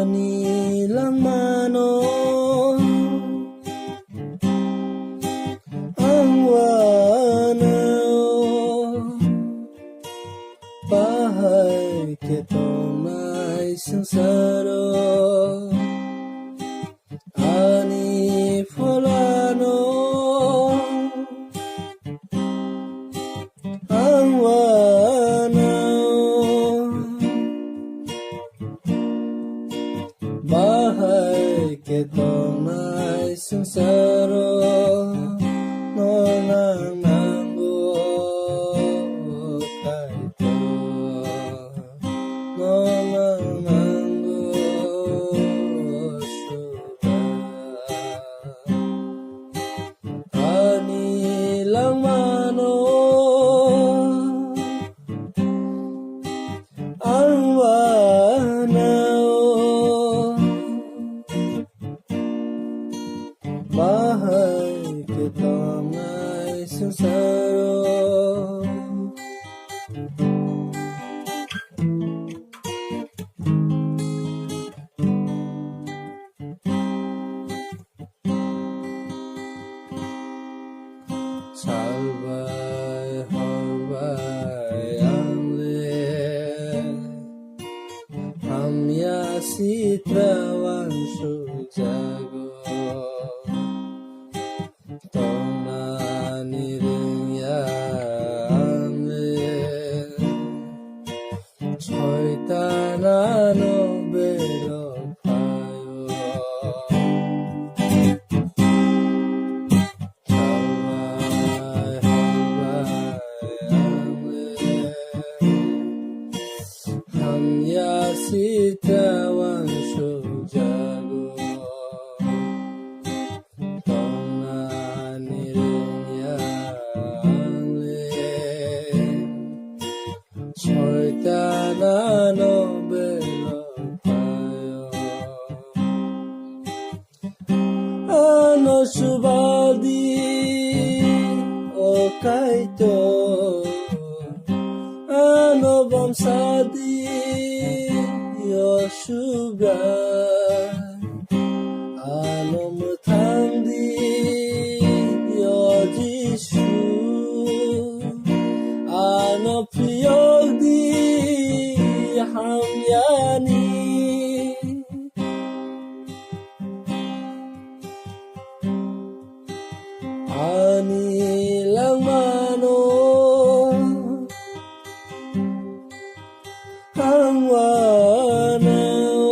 Kanilang mano ang wanaw, bahay kitong may sangsaro, ani fulano ang wanaw, bahay kitong may sangsaro, nonang nanggo kaito, nonang nanggo suga, kanilang mano ang wanaw, bahay kitong may sangsaro, salbay harbay ang le hamya sitrawan sujago, Soitanano belo payo, hawai hawai amle, hamya sitawan sujago, Soitanano belo payo, ano subaldi o kaito, ano bamsadi yo suga, ano mutandi yo jishu, ano priyogdi hamyani, kanilang mano ang wanaw,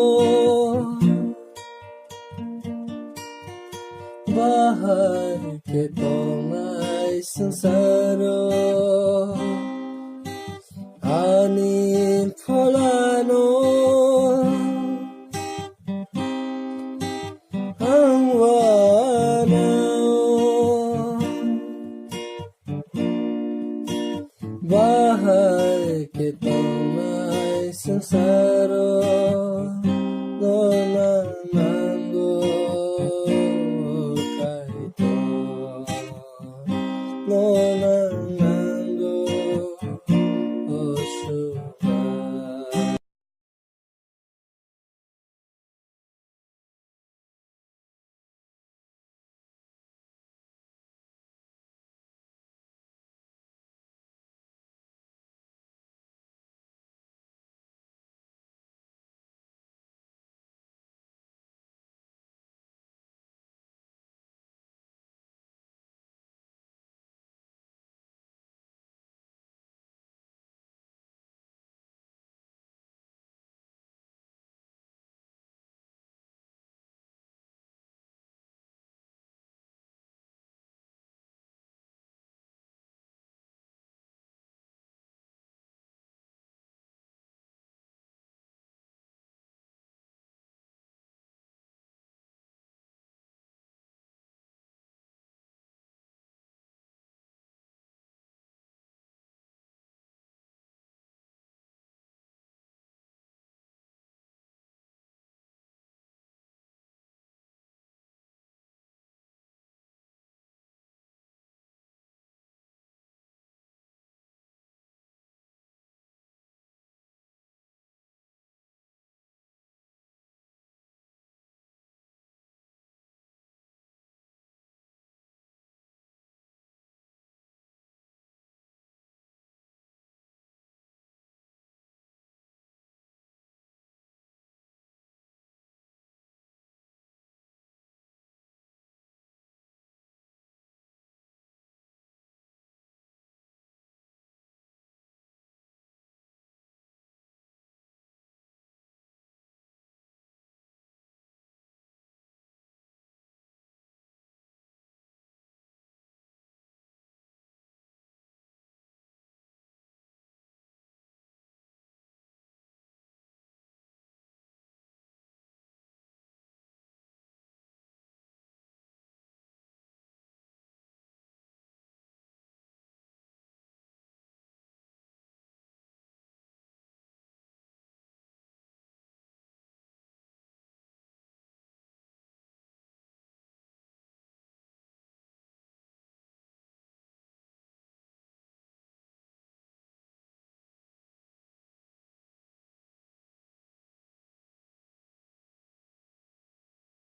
bahay kitong may sangsaro, anin fulano ang wanaw, bahay kitong may sangsaro, nonang nanggo kaito, nonang